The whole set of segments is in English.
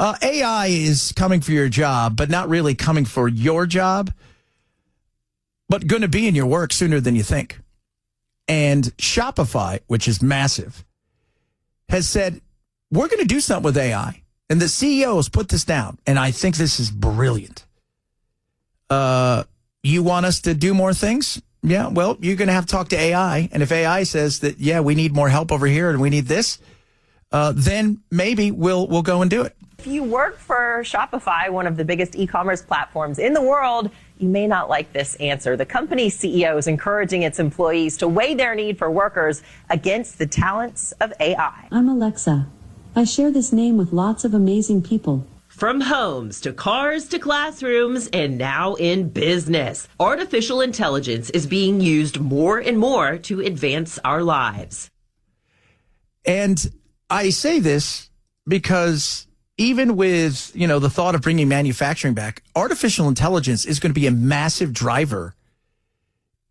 AI is coming for your job, but not really coming for your job, but going to be in your work sooner than you think. And Shopify, which is massive, has said, we're going to do something with AI. And the CEO has put this down, and I think this is brilliant. You want us to do more things? Yeah, well, you're going to have to talk to AI. And if AI says that, yeah, we need more help over here and we need this, then maybe we'll go and do it. If you work for Shopify, one of the biggest e-commerce platforms in the world, you may not like this answer. The company's CEO is encouraging its employees to weigh their need for workers against the talents of AI. I'm Alexa. I share this name with lots of amazing people. From homes to cars to classrooms and now in business, artificial intelligence is being used more and more to advance our lives. And I say this because even with, the thought of bringing manufacturing back, artificial intelligence is going to be a massive driver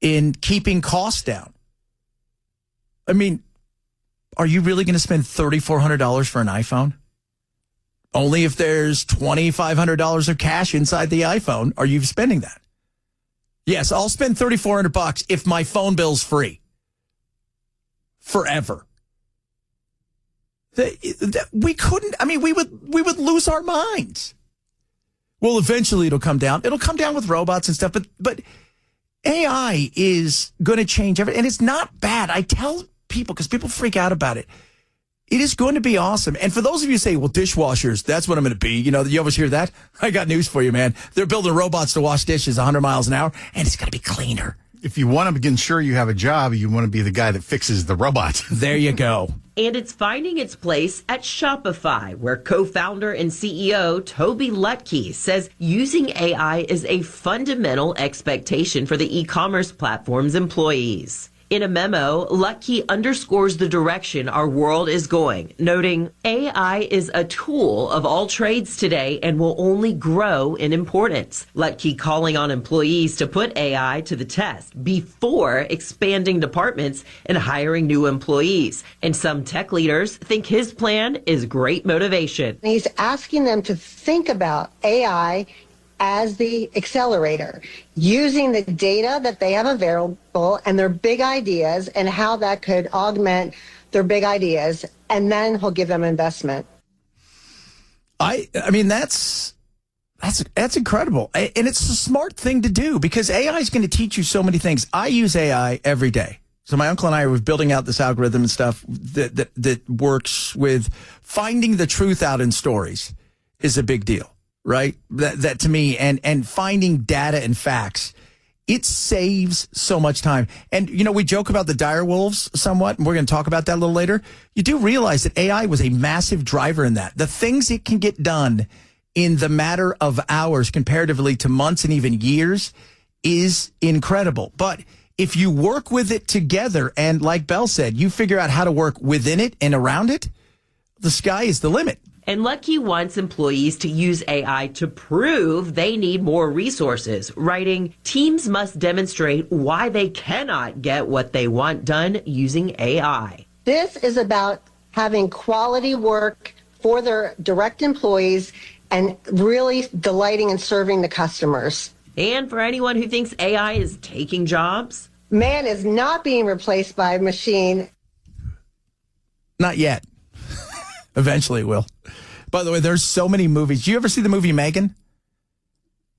in keeping costs down. I mean, are you really going to spend $3,400 for an iPhone? Only if there's $2,500 of cash inside the iPhone are you spending that. Yes, I'll spend $3,400 if my phone bill's free. Forever. We couldn't, we would lose our minds. Well, eventually it'll come down. It'll come down with robots and stuff, but AI is going to change everything. And it's not bad. I tell people, because people freak out about it. It is going to be awesome. And for those of you who say, well, dishwashers, that's what I'm going to be. You always hear that. I got news for you, man. They're building robots to wash dishes 100 miles an hour, and it's going to be cleaner. If you want to ensure you have a job, you want to be the guy that fixes the robot. There you go. And it's finding its place at Shopify, where co-founder and CEO Toby Lutke says using AI is a fundamental expectation for the e-commerce platform's employees. In a memo, Lutke underscores the direction our world is going, noting AI is a tool of all trades today and will only grow in importance. Lutke calling on employees to put AI to the test before expanding departments and hiring new employees. And some tech leaders think his plan is great motivation. He's asking them to think about AI as the accelerator, using the data that they have available and their big ideas and how that could augment their big ideas, and then he'll give them investment. I mean, that's incredible. And it's a smart thing to do because AI is going to teach you so many things. I use AI every day. So my uncle and I were building out this algorithm and stuff that works with finding the truth out in stories is a big deal. Right? That to me, and finding data and facts, it saves so much time. And, we joke about the dire wolves somewhat, and we're going to talk about that a little later. You do realize that AI was a massive driver in that. The things it can get done in the matter of hours comparatively to months and even years is incredible. But if you work with it together, and like Bell said, you figure out how to work within it and around it, the sky is the limit. And Lutke wants employees to use AI to prove they need more resources, writing, teams must demonstrate why they cannot get what they want done using AI. This is about having quality work for their direct employees and really delighting and serving the customers. And for anyone who thinks AI is taking jobs, man is not being replaced by a machine. Not yet. Eventually it will. By the way, there's so many movies. Did you ever see the movie Megan?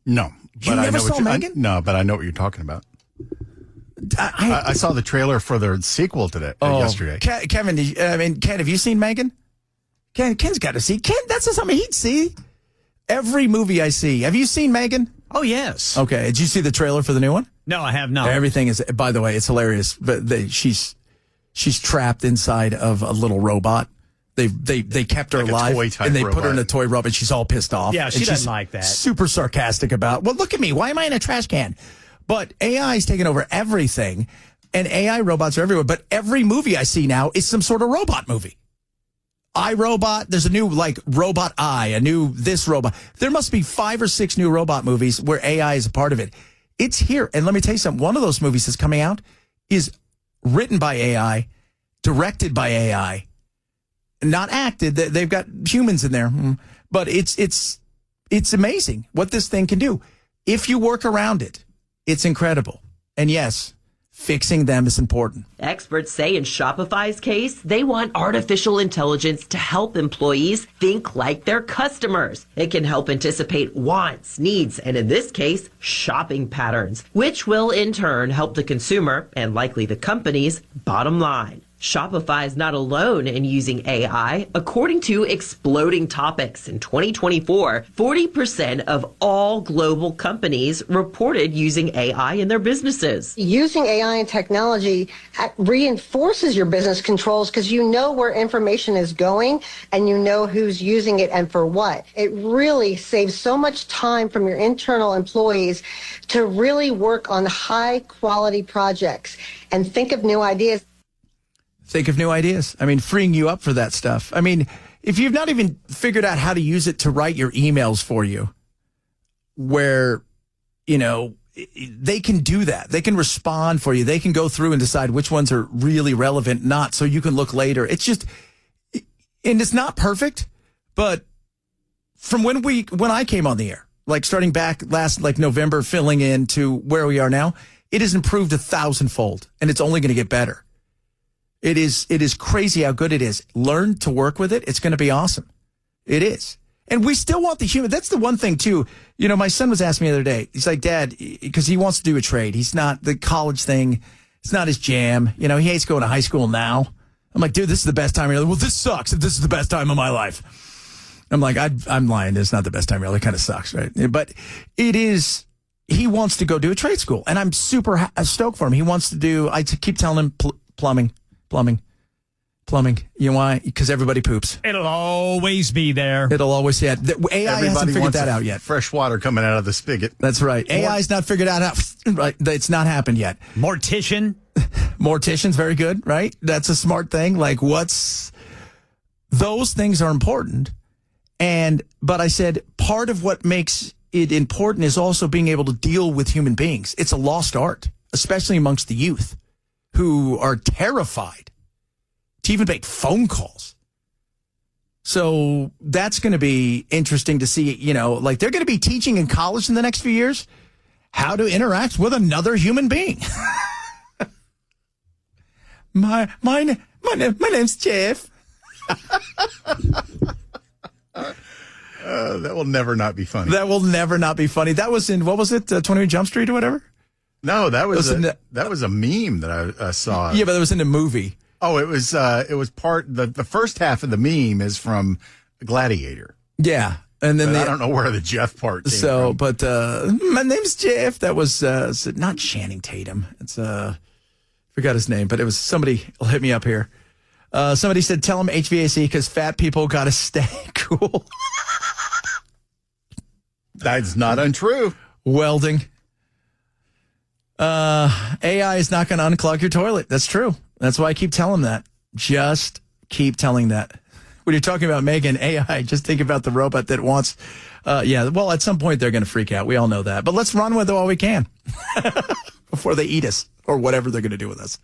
No. You never saw Megan? No, but I know what you're talking about. I saw the trailer for the sequel today, yesterday. Kevin, Ken, have you seen Megan? Ken's got to see. Ken, that's something he'd see. Every movie I see. Have you seen Megan? Oh, yes. Okay. Did you see the trailer for the new one? No, I have not. Everything is, by the way, it's hilarious. But she's trapped inside of a little robot. They kept her alive, and they put her in a toy robot. She's all pissed off. Yeah, she doesn't like that. Super sarcastic about, well, look at me. Why am I in a trash can? But AI is taking over everything, and AI robots are everywhere. But every movie I see now is some sort of robot movie. iRobot, there's a new, Robot Eye, a new this robot. There must be 5 or 6 new robot movies where AI is a part of it. It's here. And let me tell you something. One of those movies that's coming out is written by AI, directed by AI, not acted. They've got humans in there, But it's amazing what this thing can do. If you work around it, it's incredible. And yes, fixing them is important. Experts say in Shopify's case, they want artificial intelligence to help employees think like their customers. It can help anticipate wants, needs, and in this case, shopping patterns, which will in turn help the consumer and likely the company's bottom line. Shopify is not alone in using AI. According to Exploding Topics in 2024, 40% of all global companies reported using AI in their businesses. Using AI and technology reinforces your business controls because you know where information is going and you know who's using it and for what. It really saves so much time from your internal employees to really work on high quality projects and think of new ideas. Think of new ideas. I mean, freeing you up for that stuff. I mean, if you've not even figured out how to use it to write your emails for you, where, you know, they can do that. They can respond for you. They can go through and decide which ones are really relevant, not, so you can look later. It's just, and it's not perfect, but from when I came on the air, like starting back last November, filling in to where we are now, it has improved 1,000-fold, and it's only going to get better. It is crazy how good it is. Learn to work with it. It's going to be awesome. It is. And we still want the human. That's the one thing, too. You know, my son was asking me the other day. He's like, Dad, because he wants to do a trade. He's not, the college thing, it's not his jam. You know, he hates going to high school now. I'm like, dude, this is the best time of your life. Well, this sucks. This is the best time of my life. I'm like, I'm lying. It's not the best time of your life. It kind of sucks, right? But it is. He wants to go do a trade school. And I'm super stoked for him. He wants to do, I keep telling him plumbing. You know why? Because everybody poops. It'll always be there. It'll always, yeah. AI hasn't figured that out yet. Fresh water coming out of the spigot. That's right. AI's not figured out how, right? It's not happened yet. Mortician's very good, right? That's a smart thing. Like those things are important. But I said, part of what makes it important is also being able to deal with human beings. It's a lost art, especially amongst the youth, who are terrified to even make phone calls. So that's going to be interesting to see, you know, like they're going to be teaching in college in the next few years how to interact with another human being. my name's Jeff. That will never not be funny. That will never not be funny. That was in, what was it, 21 Jump Street or whatever? No, that was a meme that I saw. Yeah, but it was in a movie. Oh, it was the first half of the meme is from Gladiator. Yeah. And then I don't know where the Jeff part came from. But my name's Jeff. That was not Channing Tatum. It's forgot his name, but it was somebody will hit me up here. Somebody said, tell him HVAC because fat people got to stay cool. That's not untrue. Welding. AI is not going to unclog your toilet. That's true. That's why I keep telling that. Just keep telling that. When you're talking about Megan, AI, just think about the robot that wants, well, at some point they're going to freak out. We all know that. But let's run with it while we can before they eat us or whatever they're going to do with us.